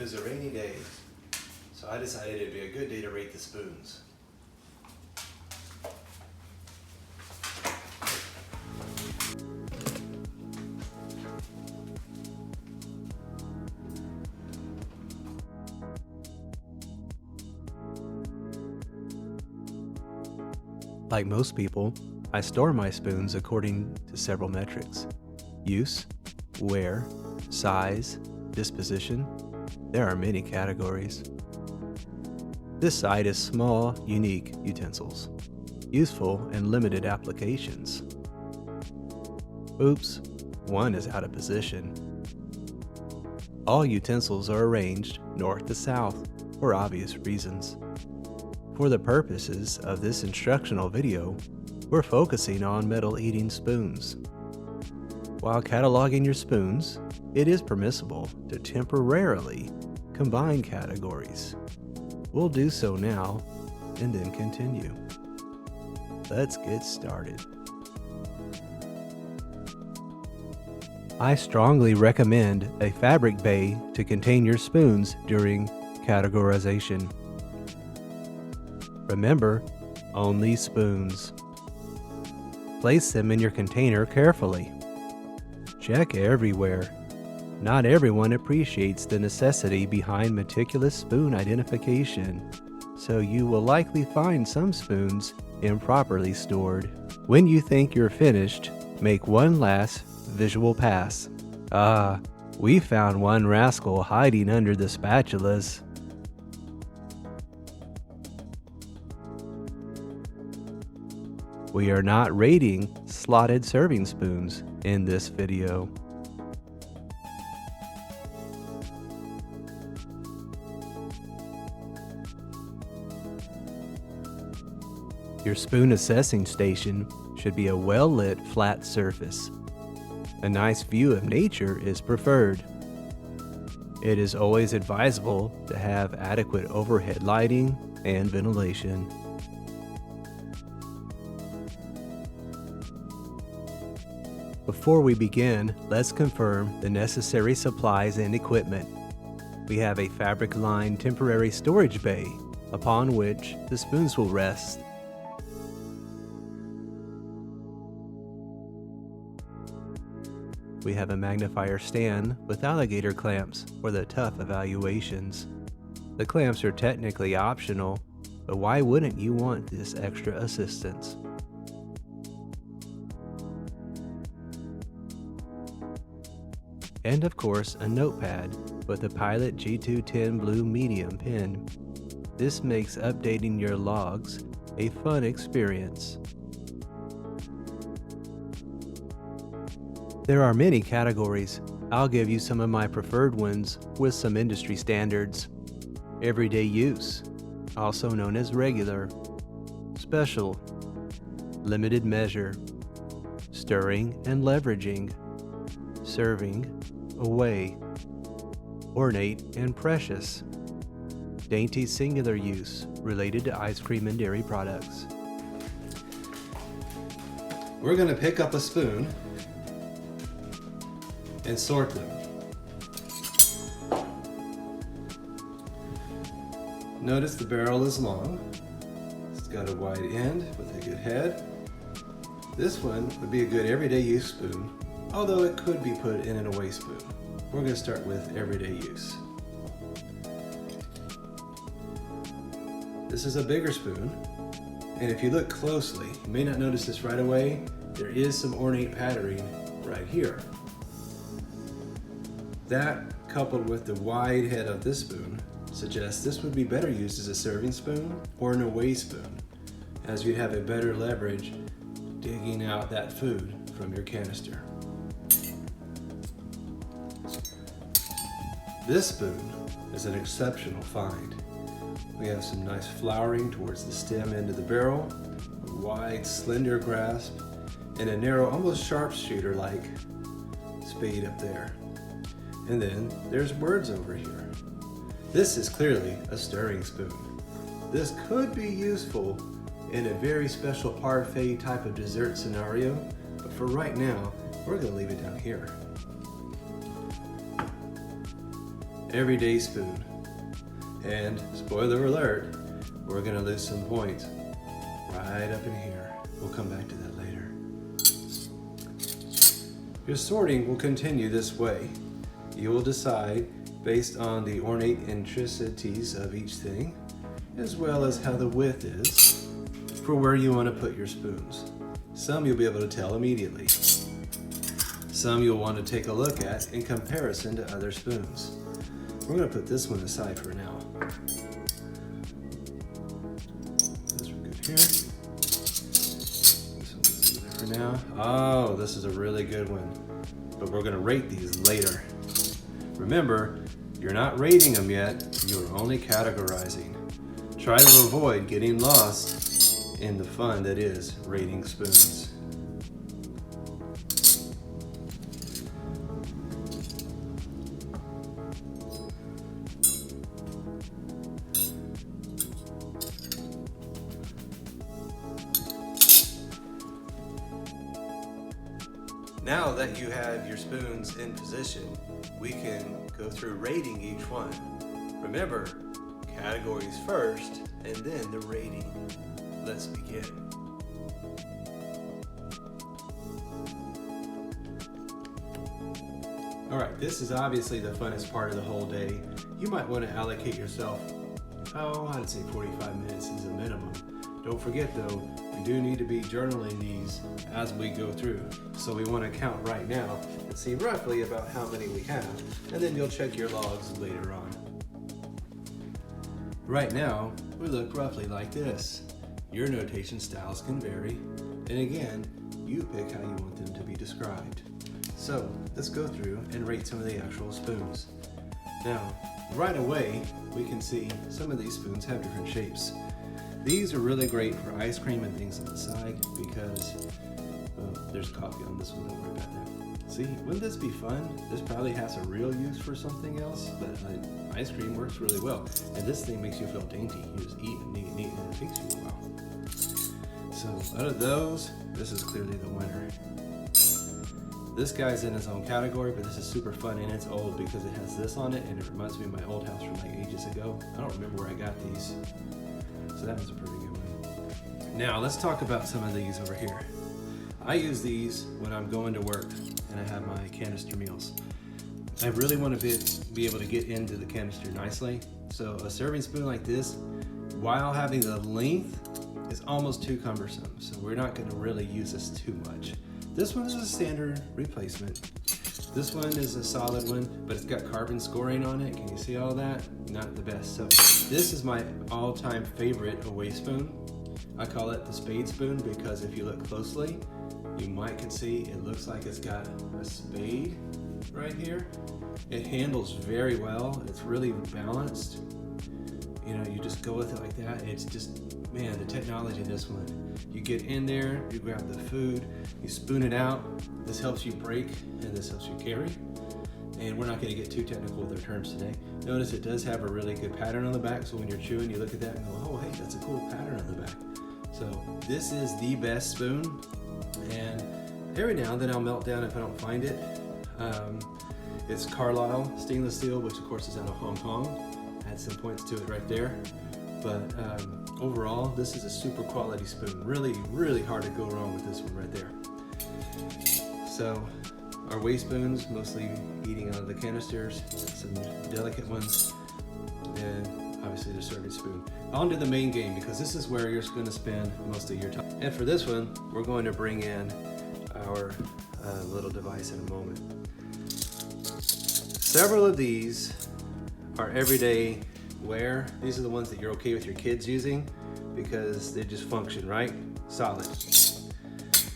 is a rainy day, so I decided it'd be a good day to rate the spoons. Like most people, I store my spoons according to several metrics: use, wear, size, disposition. There are many categories. This side is small, unique utensils, useful and limited applications. Oops, one is out of position. All utensils are arranged north to south for obvious reasons. For the purposes of this instructional video, we're focusing on metal eating spoons. While cataloging your spoons, it is permissible to temporarily combine categories. We'll do so now and then continue. Let's get started. I strongly recommend a fabric bay to contain your spoons during categorization. Remember, only spoons. Place them in your container carefully. Check everywhere. Not everyone appreciates the necessity behind meticulous spoon identification, so you will likely find some spoons improperly stored. When you think you're finished, make one last visual pass. We found one rascal hiding under the spatulas. We are not rating slotted serving spoons in this video. Your spoon assessing station should be a well-lit flat surface. A nice view of nature is preferred. It is always advisable to have adequate overhead lighting and ventilation. Before we begin, let's confirm the necessary supplies and equipment. We have a fabric-lined temporary storage bay upon which the spoons will rest. We have a magnifier stand with alligator clamps for the tough evaluations. The clamps are technically optional, but why wouldn't you want this extra assistance? And of course, a notepad with a Pilot G210 blue medium pen. This makes updating your logs a fun experience. There are many categories. I'll give you some of my preferred ones with some industry standards. Everyday use, also known as regular, special, limited measure, stirring and leveraging, serving, away, ornate and precious, dainty singular use related to ice cream and dairy products. We're going to pick up a spoon and sort them. Notice the barrel is long. It's got a wide end with a good head. This one would be a good everyday use spoon, although it could be put in an away spoon. We're going to start with everyday use. This is a bigger spoon, and if you look closely, you may not notice this right away, there is some ornate patterning right here. That, coupled with the wide head of this spoon, suggests this would be better used as a serving spoon or an away spoon, as you'd have a better leverage digging out that food from your canister. This spoon is an exceptional find. We have some nice flowering towards the stem end of the barrel, a wide, slender grasp, and a narrow, almost sharpshooter-like spade up there. And then there's words over here. This is clearly a stirring spoon. This could be useful in a very special parfait type of dessert scenario, but for right now, we're going to leave it down here. everyday spoon. And spoiler alert, we're gonna lose some points right up in here. We'll come back to that later. Your sorting will continue this way. You will decide based on the ornate intricacies of each thing, as well as how the width is for where you want to put your spoons. Some you'll be able to tell immediately. Some you'll want to take a look at in comparison to other spoons. We're going to put this one aside for now. Those are good here. This one's there for now. Oh, this is a really good one. But we're going to rate these later. Remember, you're not rating them yet, you're only categorizing. Try to avoid getting lost in the fun that is rating spoons. Now that you have your spoons in position, we can go through rating each one. Remember, categories first and then the rating. Let's begin. All right, this is obviously the funnest part of the whole day. You might want to allocate yourself, I'd say 45 minutes is a minimum. Don't forget though, we do need to be journaling these as we go through. So we want to count right now and see roughly about how many we have, and then you'll check your logs later on. Right now, we look roughly like this. Your notation styles can vary, and again, you pick how you want them to be described. So let's go through and rate some of the actual spoons. Now, right away, we can see some of these spoons have different shapes. These are really great for ice cream and things on the side because there's coffee on this one, don't worry about that. See, wouldn't this be fun? This probably has a real use for something else, but ice cream works really well. And this thing makes you feel dainty. You just eat and eat and eat, and it takes you a while. So out of those, this is clearly the winner. This guy's in his own category, but this is super fun and it's old because it has this on it and it reminds me of my old house from like ages ago. I don't remember where I got these. So that was a pretty good one. Now let's talk about some of these over here. I use these when I'm going to work and I have my canister meals. I really want to be able to get into the canister nicely. So a serving spoon like this, while having the length, is almost too cumbersome. So we're not going to really use this too much. This one is a standard replacement. This one is a solid one, but it's got carbon scoring on it. Can you see all that? Not the best. So this is my all-time favorite away spoon. I call it the spade spoon because if you look closely, you might can see it looks like it's got a spade right here. It handles very well. It's really balanced. You know, you just go with it like that. It's just, man, the technology in this one. You get in there, you grab the food, you spoon it out. This helps you break and this helps you carry. And we're not going to get too technical with our terms today. Notice it does have a really good pattern on the back, so when you're chewing, you look at that and go, oh, hey, that's a cool pattern on the back. So this is the best spoon, and every now and then I'll melt down if I don't find it. It's Carlisle stainless steel, which of course is out of Hong Kong. Add some points to it right there. But overall, this is a super quality spoon. Really, really hard to go wrong with this one right there. So our waste spoons, mostly eating out of the canisters, some delicate ones, and obviously the serving spoon. On to the main game, because this is where you're going to spend most of your time. And for this one, we're going to bring in our little device in a moment. Several of these are everyday wear. These are the ones that you're okay with your kids using because they just function, right? Solid. Let's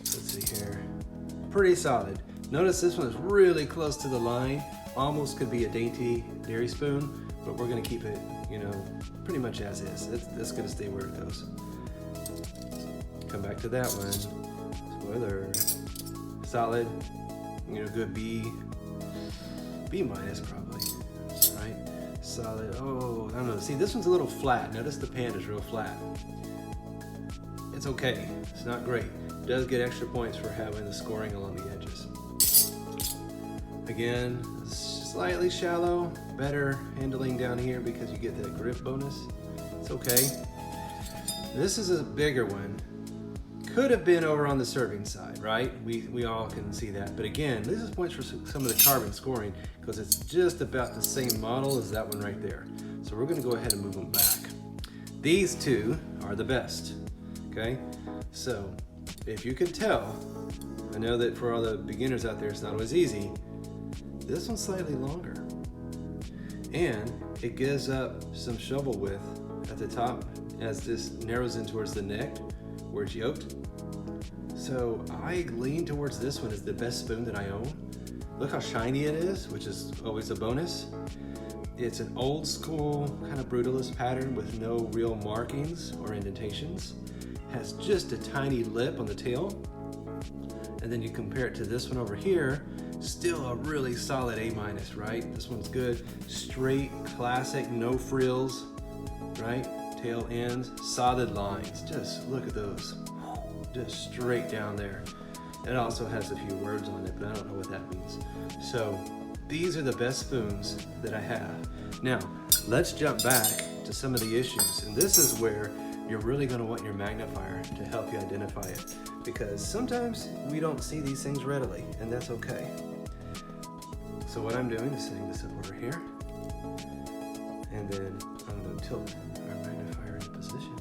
see here. Pretty solid. Notice this one is really close to the line. Almost could be a dainty dairy spoon, but we're gonna keep it, you know, pretty much as is. It's gonna stay where it goes. Come back to that one. Spoiler. Solid, you know, good B minus probably, right? Solid. Oh, I don't know. See, this one's a little flat. Notice the pan is real flat. It's okay. It's not great. It does get extra points for having the scoring along the edges. Again, it's just slightly shallow, better handling down here because you get that grip bonus. It's okay. This is a bigger one. Could have been over on the serving side, right? We all can see that. But again, this is points for some of the carbon scoring because it's just about the same model as that one right there. So we're gonna go ahead and move them back. These two are the best, okay? So if you could tell, I know that for all the beginners out there, it's not always easy. This one's slightly longer. And it gives up some shovel width at the top as this narrows in towards the neck where it's yoked. So I lean towards this one as the best spoon that I own. Look how shiny it is, which is always a bonus. It's an old school kind of brutalist pattern with no real markings or indentations. Has just a tiny lip on the tail. And then you compare it to this one over here, still a really solid A-, right? This one's good, straight, classic, no frills, right? Tail ends, solid lines, just look at those, just straight down there. It also has a few words on it, but I don't know what that means. So these are the best spoons that I have. Now, let's jump back to some of the issues, and this is where you're really gonna want your magnifier to help you identify it, because sometimes we don't see these things readily, and that's okay. So what I'm doing is setting this up over here, and then I'm gonna tilt our magnifier into position.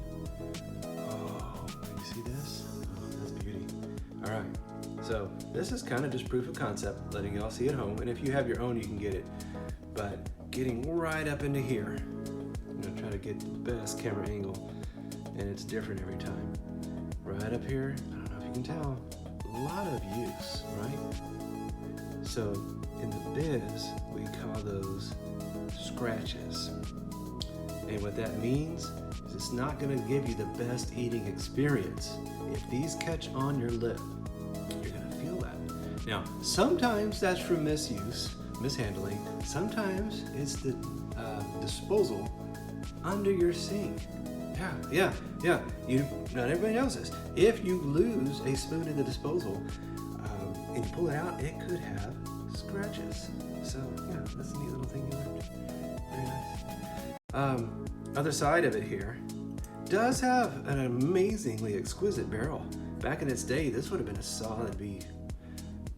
Oh, you see this? Oh, that's beauty. All right, so this is kind of just proof of concept, letting y'all see at home, and if you have your own, you can get it. But getting right up into here, I'm gonna try to get the best camera angle, and it's different every time. Right up here, I don't know if you can tell, a lot of use, right? So in the biz, we call those scratches. And what that means is it's not gonna give you the best eating experience. If these catch on your lip, you're gonna feel that. Now, sometimes that's from misuse, mishandling. Sometimes it's the disposal under your sink. Yeah. Not everybody knows this. If you lose a spoon in the disposal and you pull it out, it could have scratches. So yeah, that's a neat little thing you learned. Very nice. Other side of it here does have an amazingly exquisite barrel. Back in its day, this would have been a solid B.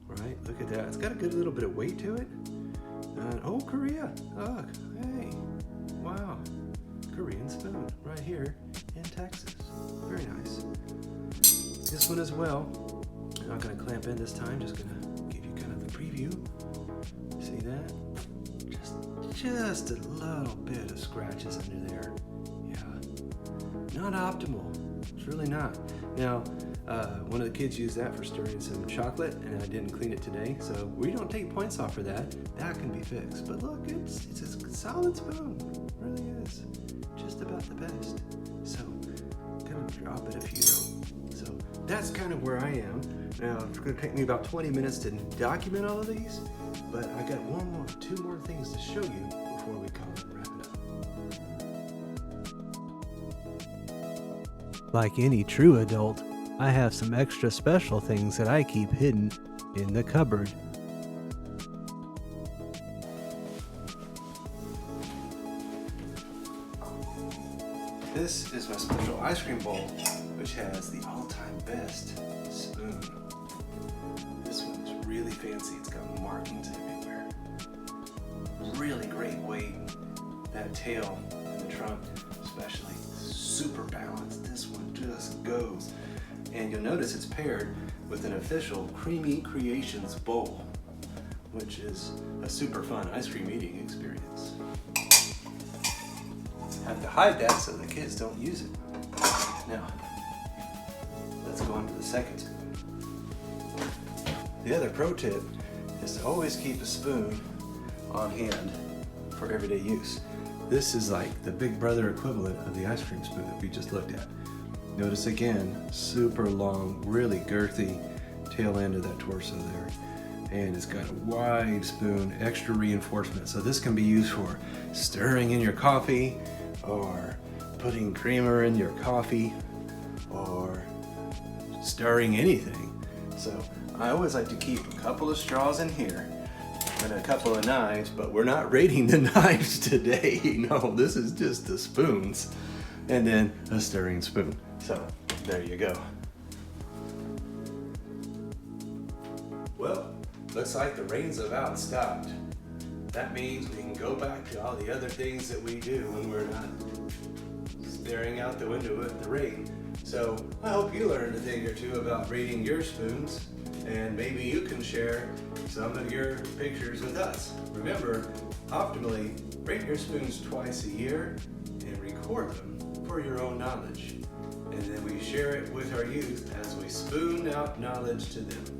Right? Look at that. It's got a good little bit of weight to it. Oh, Korea. Look. Hey. Wow. Korean spoon right here in Texas. Very nice. This one as well. I'm not going to clamp in this time, just going to give you kind of the preview. See that? Just a little bit of scratches under there. Yeah. Not optimal. It's really not. Now, one of the kids used that for stirring some chocolate, and I didn't clean it today, so we don't take points off for that. That can be fixed. But look, it's a solid spoon. It really is. Just about the best. So, gonna drop it a few though. So that's kind of where I am. Now it's gonna take me about 20 minutes to document all of these, but I got two more things to show you before we call it wrap it up. Like any true adult, I have some extra special things that I keep hidden in the cupboard. This is my special ice cream bowl, which has the all-time best spoon. This one's really fancy. It's got markings everywhere. Really great weight. That tail and the trunk especially, super balanced. This one just goes. And you'll notice it's paired with an official Creamy Creations bowl, which is a super fun ice cream eating experience. Have to hide that so the kids don't use it. Now, let's go on to the second spoon. The other pro tip is to always keep a spoon on hand for everyday use. This is like the big brother equivalent of the ice cream spoon that we just looked at. Notice again, super long, really girthy tail end of that torso there. And it's got a wide spoon, extra reinforcement. So this can be used for stirring in your coffee, or putting creamer in your coffee, or stirring anything. So I always like to keep a couple of straws in here. and a couple of knives, but we're not rating the knives today. No, this is just the spoons, and then a stirring spoon. So there you go. Well, looks like the rain's about stopped. That means we can go back to all the other things that we do when we're not staring out the window at the rain. So I hope you learned a thing or two about rating your spoons, and maybe you can share some of your pictures with us. Remember, optimally, rate your spoons twice a year and record them for your own knowledge. And then we share it with our youth as we spoon out knowledge to them.